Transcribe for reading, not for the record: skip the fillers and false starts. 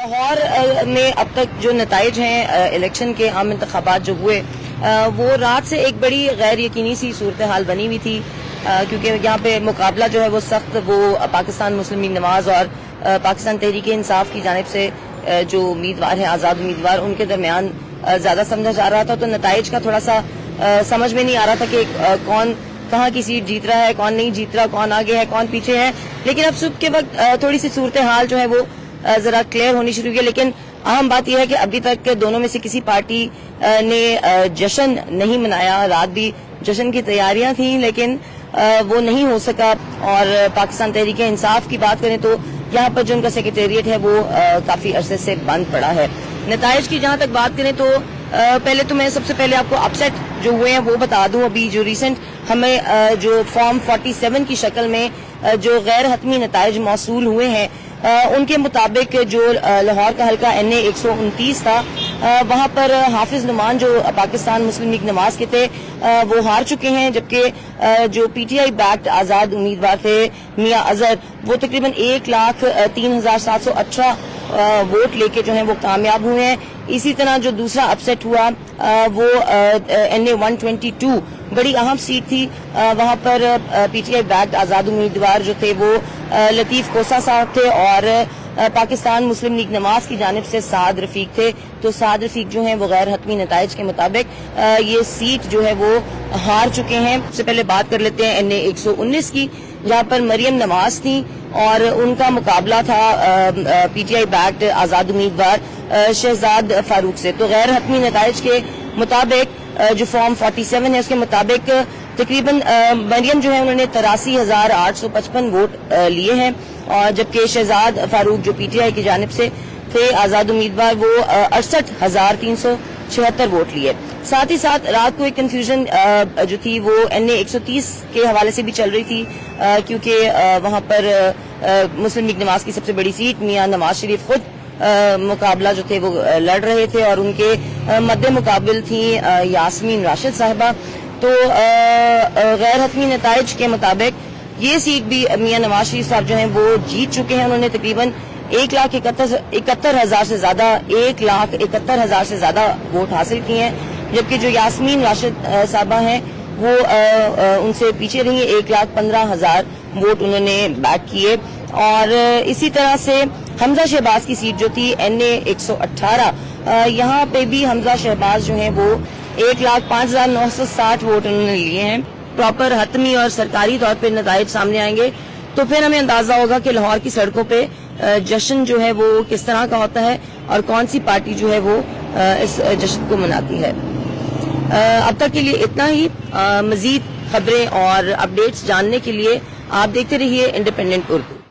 لاہور میں اب تک جو نتائج ہیں الیکشن کے عام انتخابات جو ہوئے وہ رات سے ایک بڑی غیر یقینی سی صورتحال بنی ہوئی تھی، کیونکہ یہاں پہ مقابلہ جو ہے وہ سخت وہ پاکستان مسلم لیگ نواز اور پاکستان تحریک انصاف کی جانب سے جو امیدوار ہیں آزاد امیدوار ان کے درمیان زیادہ سمجھا جا رہا تھا، تو نتائج کا تھوڑا سا سمجھ میں نہیں آ رہا تھا کہ کون کہاں کی سیٹ جیت رہا ہے، کون نہیں جیت رہا، کون آگے ہے کون پیچھے ہے۔ لیکن اب صبح کے وقت تھوڑی سی صورتحال جو ہے وہ ذرا کلیئر ہونی شروع ہوئی، لیکن اہم بات یہ ہے کہ ابھی تک دونوں میں سے کسی پارٹی نے جشن نہیں منایا۔ رات بھی جشن کی تیاریاں تھیں لیکن وہ نہیں ہو سکا، اور پاکستان تحریک انصاف کی بات کریں تو یہاں پر جو ان کا سیکریٹریٹ ہے وہ کافی عرصے سے بند پڑا ہے۔ نتائج کی جہاں تک بات کریں تو پہلے تو میں سب سے پہلے آپ کو اپ سیٹ جو ہوئے ہیں وہ بتا دوں۔ ابھی جو ریسنٹ ہمیں جو فارم 47 کی شکل میں جو غیر حتمی نتائج موصول ہوئے ہیں ان کے مطابق جو لاہور کا حلقہ NA 129 تھا وہاں پر حافظ نعمان جو پاکستان مسلم لیگ نواز کے تھے وہ ہار چکے ہیں، جبکہ جو PTI بیکڈ آزاد امیدوار تھے میاں اظہر وہ تقریباً 1,03,718 ووٹ لے کے جو ہیں وہ کامیاب ہوئے ہیں۔ اسی طرح جو دوسرا اپ سیٹ ہوا وہ NA 122 بڑی اہم سیٹ تھی، وہاں پر PTI بیکڈ آزاد امیدوار جو تھے وہ لطیف کوسا صاحب تھے اور پاکستان مسلم لیگ نواز کی جانب سے سعد رفیق تھے، تو سعد رفیق جو ہیں وہ غیر حتمی نتائج کے مطابق یہ سیٹ جو ہے وہ ہار چکے ہیں۔ سب سے پہلے بات کر لیتے ہیں NA 119 کی، جہاں پر مریم نواز تھیں اور ان کا مقابلہ تھا PTI بیکڈ آزاد امیدوار شہزاد فاروق سے۔ تو غیر حتمی نتائج کے مطابق جو فارم 47 ہے اس کے مطابق تقریباً مریم جو ہے انہوں نے 83,855 ووٹ لیے ہیں، اور جبکہ شہزاد فاروق جو PTI کی جانب سے تھے آزاد امیدوار وہ 68,376 ووٹ لیے۔ ساتھ ہی ساتھ رات کو ایک کنفیوژن جو تھی وہ NA 130 کے حوالے سے بھی چل رہی تھی، کیونکہ وہاں پر مسلم لیگ نواز کی سب سے بڑی سیٹ میاں نواز شریف خود مقابلہ جو تھے وہ لڑ رہے تھے اور ان کے مد مقابل تھیں یاسمین راشد صاحبہ۔ تو غیر حتمی نتائج کے مطابق یہ سیٹ بھی میاں نواز شریف صاحب جو ہیں وہ جیت چکے ہیں، انہوں نے تقریباً 1,71,000 سے زیادہ 1,71,000 سے زیادہ ووٹ حاصل کیے ہیں، جبکہ جو یاسمین راشد صاحبہ ہیں وہ ان سے پیچھے رہی ہیں، 1,15,000 ووٹ انہوں نے بیک کیے۔ اور اسی طرح سے حمزہ شہباز کی سیٹ جو تھی NA 118 یہاں پہ بھی حمزہ شہباز جو ہیں وہ 1,05,960 ووٹ انہوں نے لیے ہیں۔ پراپر حتمی اور سرکاری طور پہ نتائج سامنے آئیں گے تو پھر ہمیں اندازہ ہوگا کہ لاہور کی سڑکوں پہ جشن جو ہے وہ کس طرح کا ہوتا ہے اور کون سی پارٹی جو ہے وہ اس جشن کو مناتی ہے۔ اب تک کے لیے اتنا ہی، مزید خبریں اور اپڈیٹس جاننے کے لیے آپ دیکھتے رہیے انڈیپینڈنٹ اردو۔